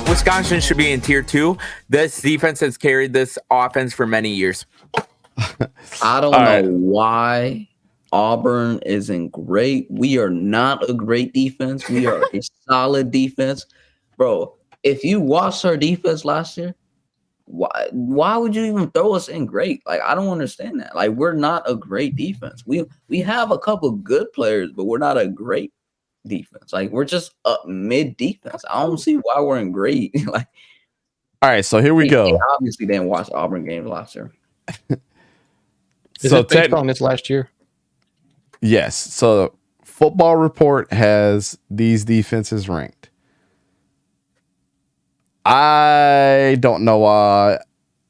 Wisconsin should be in tier 2. This defense has carried this offense for many years. I don't know why Auburn isn't great. We are not a great defense. We are a solid defense. Bro, if you watched our defense last year, why would you even throw us in great? Like, I don't understand that. Like, we're not a great defense. We have a couple good players, but we're not a great defense. Like, we're just a mid defense. I don't see why we're in great. Like, all right, so here we go. They obviously didn't watch Auburn games last year. Is it based on this last year? Yes. So Football Report has these defenses ranked. I don't know why.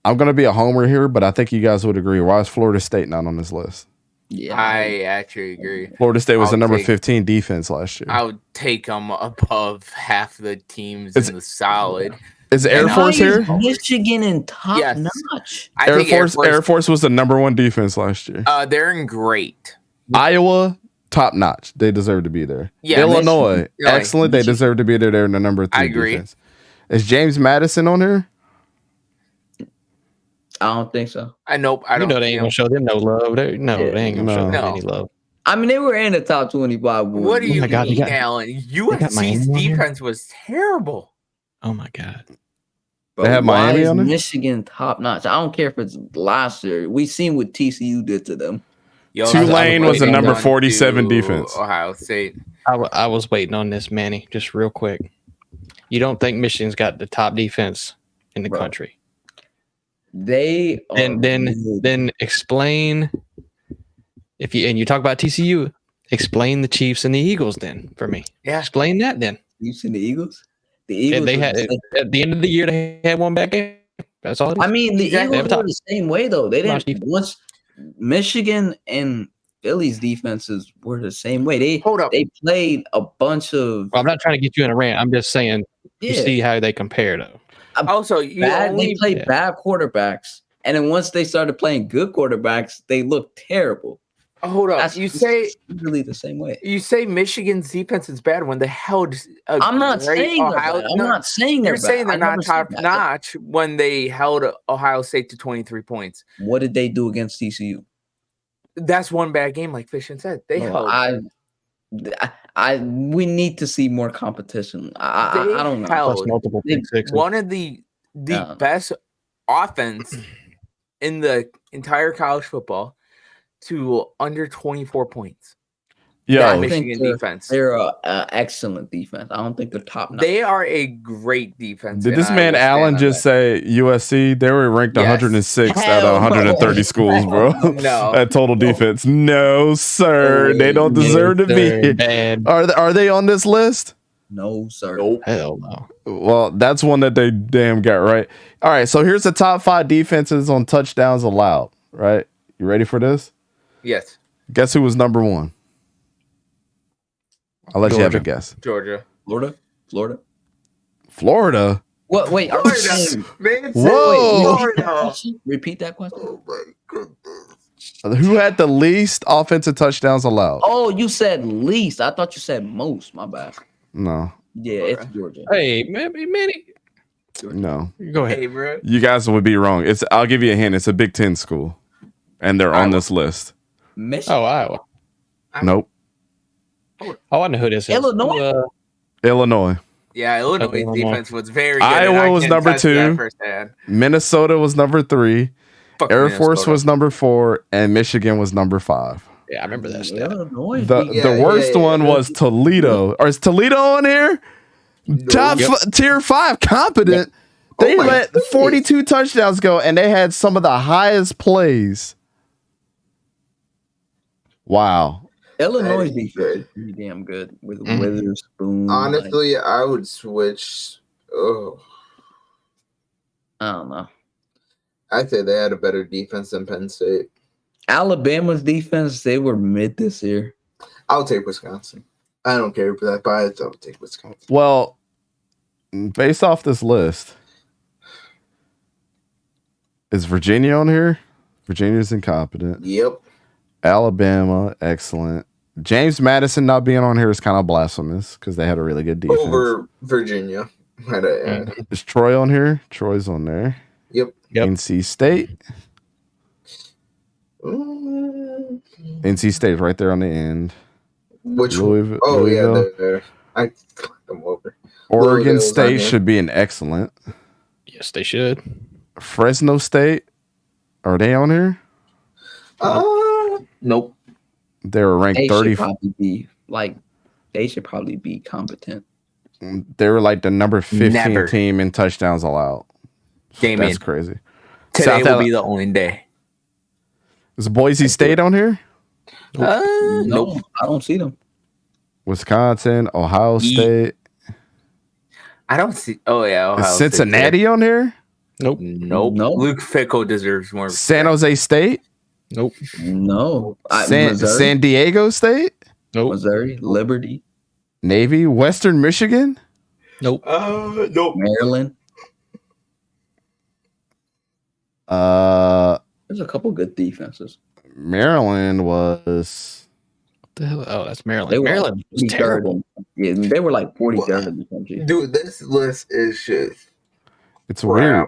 I'm going to be a homer here, but I think you guys would agree. Why is Florida State not on this list? Yeah, I actually agree. Florida State was the number 15 defense last year. I would take them above half the teams in the solid. Is Air Force here? Michigan in top notch. Air Force was the number 1 defense last year. They're in great. Iowa, top notch. They deserve to be there. Yeah, Illinois, excellent. They deserve to be there. They're in the number 3 defense. Is James Madison on here? I don't think so. Nope. I don't know they ain't gonna show them no love. They ain't gonna show them any love. I mean, they were in the top 25. What do you mean, Alan? USC's defense was terrible. Oh my God. They have Miami on it? Michigan top notch. I don't care if it's last year. We seen what TCU did to them. Tulane was the number 47 defense. Ohio State. I was waiting on this, Manny. Just real quick. You don't think Michigan's got the top defense in the country? They then explain you talk about TCU. Explain the Chiefs and the Eagles then for me. Yeah, explain that then. Chiefs and the Eagles. The Eagles. They had at the end of the year they had one back game. That's all. I mean, the Eagles were the same way though. They didn't. Once Michigan and Philly's defenses were the same way. They played a bunch of. Well, I'm not trying to get you in a rant. I'm just saying you see how they compare though. Also, they played bad quarterbacks, and then once they started playing good quarterbacks, they looked terrible. Hold up. You say really the same way. You say Michigan's defense is bad when they held. I'm not saying Ohio. I'm not saying you're saying they're not top notch when they held Ohio State to 23 points. What did they do against TCU? That's one bad game, like Fishin said. They held. We need to see more competition. I don't know. One of the best offense in the entire college football to under 24 points. Yeah, Michigan defense. They're an excellent defense. I don't think they're top notch. They are a great defense. Did this man Allen just say USC? They were ranked 106 out of 130 schools, bro. No. At total defense. No, sir. They don't deserve to be. Are they on this list? No, sir. Nope. Hell no. Well, that's one that they damn got right. All right, so here's the top 5 defenses on touchdowns allowed, right? You ready for this? Yes. Guess who was number 1? I'll let you have a guess. Georgia. Florida? What? Wait. Whoa. Repeat that question. Oh my goodness. Who had the least offensive touchdowns allowed? Oh, you said least. I thought you said most. My bad. No. Yeah, it's Georgia. Hey, Manny. No. Go ahead. Hey, bro. You guys would be wrong. I'll give you a hint. It's a Big Ten school. And they're on this list. Michigan. Oh, Iowa. Nope. Oh, I know who this is. Illinois. Yeah, Illinois' defense was very good. Iowa was number 2. Minnesota was number 3. Air Force was number 4. And Michigan was number 5. Yeah, I remember that stat. The worst one was Toledo. Or is Toledo on here? Top tier 5 competent. They let 42 touchdowns go, and they had some of the highest plays. Wow. Illinois defense pretty damn good with Witherspoon. Honestly, I would switch. I don't know. I'd say they had a better defense than Penn State. Alabama's defense, they were mid this year. I'll take Wisconsin. I don't care for that bias. I'll take Wisconsin. Well, based off this list, is Virginia on here? Virginia's incompetent. Yep. Alabama, excellent. James Madison not being on here is kind of blasphemous because they had a really good defense. Over Virginia, might I add. Is Troy on here? Troy's on there. Yep. NC State. NC State's right there on the end. Which Louisville. Yeah, they're I clicked them over. Oregon State should be an excellent. Yes, they should. Fresno State, are they on here? Nope. They were ranked 30. They should probably be competent. They were like the number 15 team in touchdowns allowed. That's crazy. Today will be the only day. Is Boise State on here? Nope. I don't see them. Wisconsin, Ohio State. I don't see. Oh yeah, Ohio Is Cincinnati State. On here? Nope. Luke Fickle deserves more. San Jose State. Nope. No. San Diego State. Nope. Missouri, Liberty, Navy, Western Michigan. Nope. Nope. Maryland. There's a couple good defenses. Maryland was. What the hell? Oh, that's Maryland. They were Maryland was terrible. Yeah, they were like 43rd in the country. Dude, this list is just. It's weird.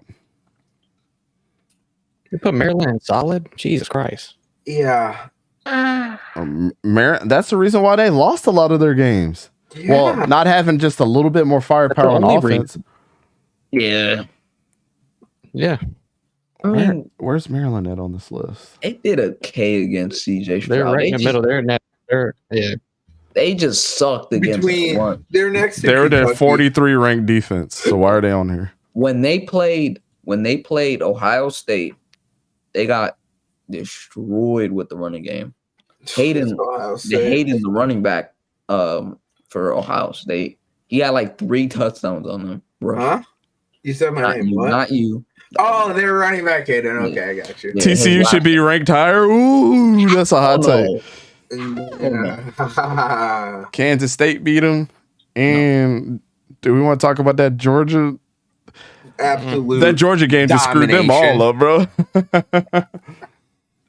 You put Maryland in solid? Jesus Christ. Yeah. That's the reason why they lost a lot of their games. Yeah. Well, not having just a little bit more firepower on offense. Yeah. Yeah. I mean, Where's Maryland at on this list? they did okay against CJ Stroud. They're right in the middle. They just sucked against one. They're next to They're their Kentucky. 43 ranked defense. So why are they on here? When they played Ohio State, they got destroyed with the running game. Hayden, the running back for Ohio State, he had like 3 touchdowns on them. Bro. Huh? You said my name. What? Not you. Oh, they were running back, Hayden. Okay, I got you. Yeah, TCU should be ranked higher. Ooh, that's a hot take. Yeah. Kansas State beat them. And do we want to talk about that Georgia? Absolutely. That Georgia game just screwed them all up, bro.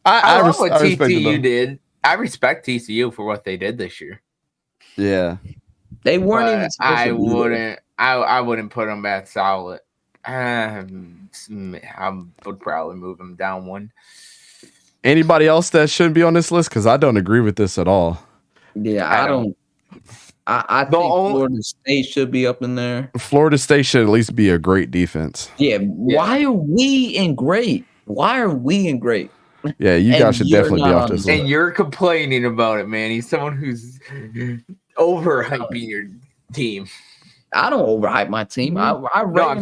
I love what respect TCU them. did. I respect TCU for what they did this year. Yeah. They weren't even. I wouldn't put them at solid. I would probably move them down one. Anybody else that shouldn't be on this list? Because I don't agree with this at all. Yeah, I don't. I think Florida State should be up in there. Florida State should at least be a great defense. Yeah. Why are we in great? Yeah, you guys should definitely be off this list. And you're complaining about it, man. He's someone who's overhyping your team. I don't overhype my team. I'm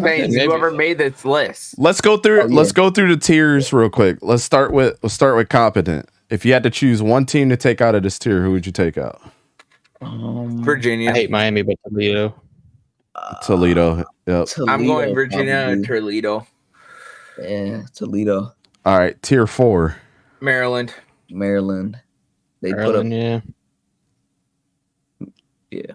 saying whoever made this list. Let's go through. Let's go through the tiers real quick. Let's start with competent. If you had to choose one team to take out of this tier, who would you take out? Virginia. I hate Miami, but Toledo. Toledo. Yep. I'm going Virginia and Toledo. Yeah, Toledo. All right, tier 4. Maryland. They put up. Yeah.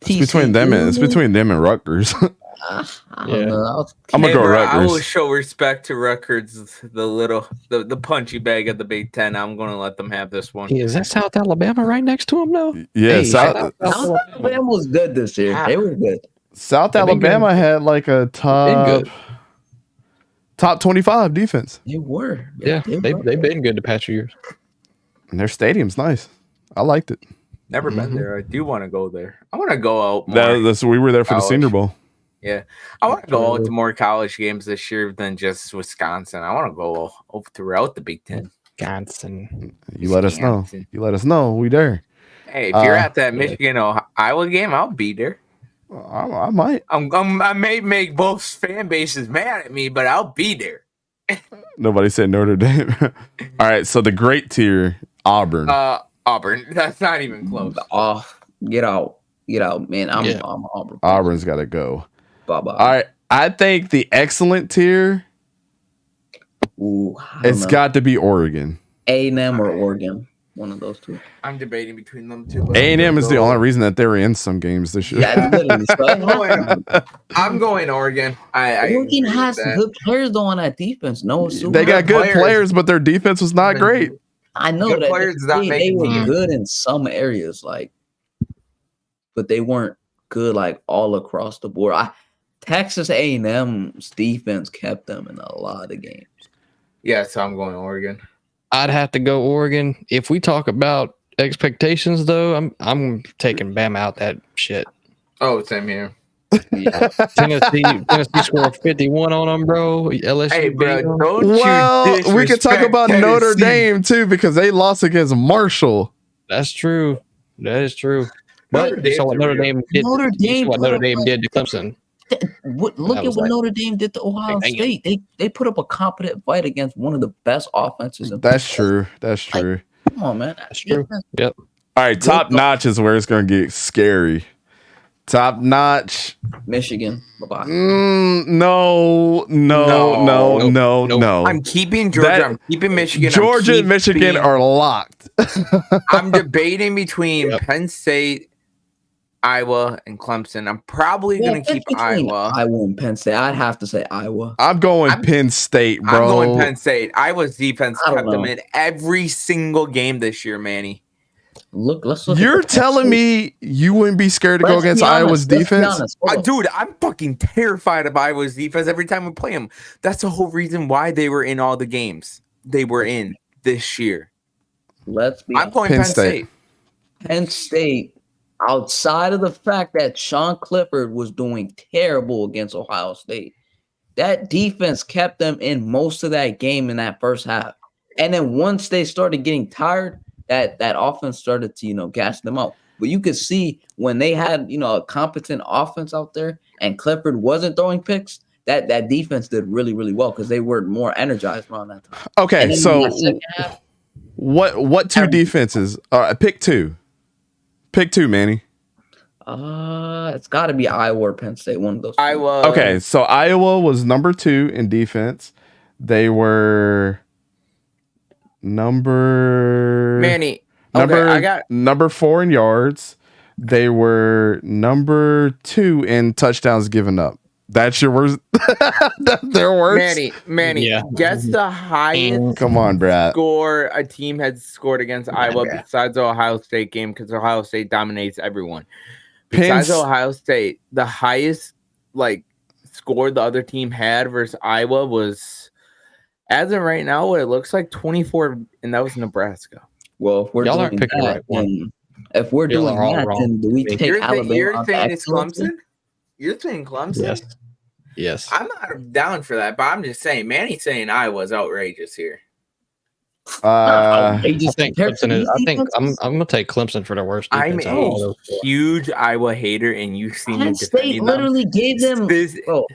It's between them and Rutgers. I don't know. I'm gonna go Rutgers. I will show respect to Rutgers, the punchy bag of the Big Ten. I'm going to let them have this one. Is that South Alabama right next to them, though? Yeah, South Alabama was good this year. They were good. South Alabama had like a top 25 defense. They were. Yeah, they've been good the past few years. And their stadium's nice. I liked it. Never been there. I do want to go there. I want to go out more. We were there for the Senior Bowl. Yeah. I want to go out to more college games this year than just Wisconsin. I want to go throughout the Big Ten. Wisconsin. You let us know. We there. Hey, if you're at that Michigan Iowa game, I'll be there. I might. I may make both fan bases mad at me, but I'll be there. Nobody said Notre Dame. All right, so the great tier, Auburn. Auburn. That's not even close. Get out, man. I'm Auburn. Auburn's got to go. Bye-bye. All right, I think the excellent tier. It's got to be Oregon. A&M or Oregon. One of those two. I'm debating between them two. A&M is the only reason that they were in some games this year. Yeah, literally. I'm going Oregon. Oregon has good players though on that defense. They got good players, but their defense was not great. I know Good that players is not they making were teams. good in some areas, like, but they weren't good like all across the board. Texas A&M's defense kept them in a lot of games. Yeah, so I'm going Oregon. I'd have to go Oregon. If we talk about expectations, though, I'm taking Bama out that shit. Oh, same here. Yeah. Tennessee scored 51 on them, bro. LSU Hey, bro, beat 'em. don't Well, you we could talk disrespect about Notre Tennessee. Dame too because they lost against Marshall. That's true. That is true. Notre But you saw Dame's what a Notre real- Dame did. Notre You Dame saw what put Notre up, Dame like, did to Clemson. Look That at was what like, Notre Dame did to Ohio damn. State. They put up a competent fight against one of the best offenses. That's true. That's true. Come on, man. That's true. Yep. All right, top notch is where it's going to get scary. Top notch. Michigan. Bye-bye. No. I'm keeping Georgia. I'm keeping Michigan. Georgia and Michigan are locked. I'm debating between Penn State, Iowa, and Clemson. I'm probably going to keep Iowa. Iowa and Penn State. I'd have to say Iowa. I'm going Penn State, bro. I'm going Penn State. Iowa's defense I don't kept them know. in every single game this year, Manny. Let's look. You're at the telling Penn me you wouldn't be scared to go Let's against be honest. Iowa's Let's be defense? honest. Hold up. Dude, I'm fucking terrified of Iowa's defense every time we play them. That's the whole reason why they were in all the games they were in this year. Let's be I'm honest. going Penn State. Penn State, outside of the fact that Sean Clifford was doing terrible against Ohio State, that defense kept them in most of that game in that first half. And then once they started getting tired, that offense started to, gas them up. But you could see when they had, a competent offense out there and Clifford wasn't throwing picks, that defense did really, really well because they were more energized around that time. Okay, so Half, what two defenses? Pick two. Pick two, Manny. it's got to be Iowa or Penn State, one of those. Iowa. Okay, so Iowa was number 2 in defense. They were Manny. Number, I got number 4 in yards. They were number 2 in touchdowns given up. That's your worst. That's their worst. Manny. Yeah. Guess the highest Come on, Brad. score a team has scored against Iowa besides the Ohio State game because Ohio State dominates everyone. Besides Ohio State, the highest score the other team had versus Iowa was, as of right now, what it looks like 24, and that was Nebraska. Well, if we're Y'all doing aren't picking the that, right one. then if we're Y'all doing are all that, wrong. then do we take Alabama? You're out saying of it's excellency? Clemson? You're saying Clemson? Yes. I'm not down for that, but I'm just saying Manny's saying Iowa's outrageous here. I think Clemson is. I think I'm gonna take Clemson for the worst I'm defense. out of all a those four. huge Iowa hater, and you see me Penn State defending them. literally gave them. Bro,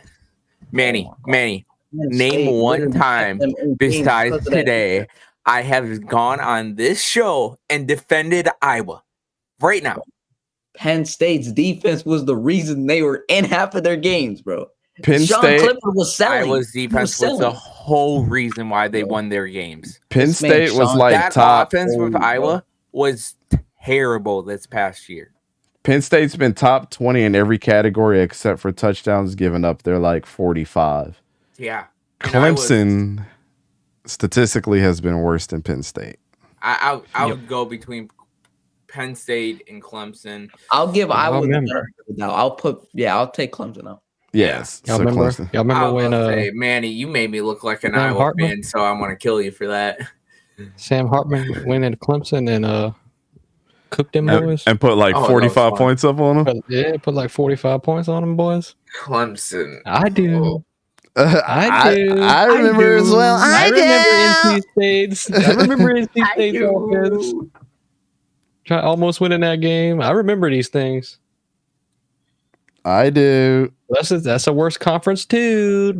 Manny, Penn name State one literally time kept them in games besides because of that today defense. I have gone on this show and defended Iowa right now. Penn State's defense was the reason they were in half of their games, bro. Penn Sean State. Clifford was selling. Iowa's defense was the whole reason why they won their games. Penn This man, State was Sean- like That top. offense with Iowa was terrible this past year. Penn State's been top 20 in every category except for touchdowns given up. They're like 45. Yeah. And Clemson statistically has been worse than Penn State. I would go between Penn State and Clemson. I'll give Iowa the remember. benefit of the doubt. I'll take Clemson out. Yes. Y'all so remember? Clemson. Y'all remember when Say, Manny, you made me look like an Sam Iowa Hartman? fan, so I want to kill you for that. Sam Hartman went into Clemson and cooked them boys? And put like Oh, that was 45 fun. points up on them. Put like 45 points on them boys. Clemson. I do. Oh. I do. I remember as well. I remember NC State's. I remember NC State's offense. Almost winning that game. I remember these things. I do. That's a worse conference too.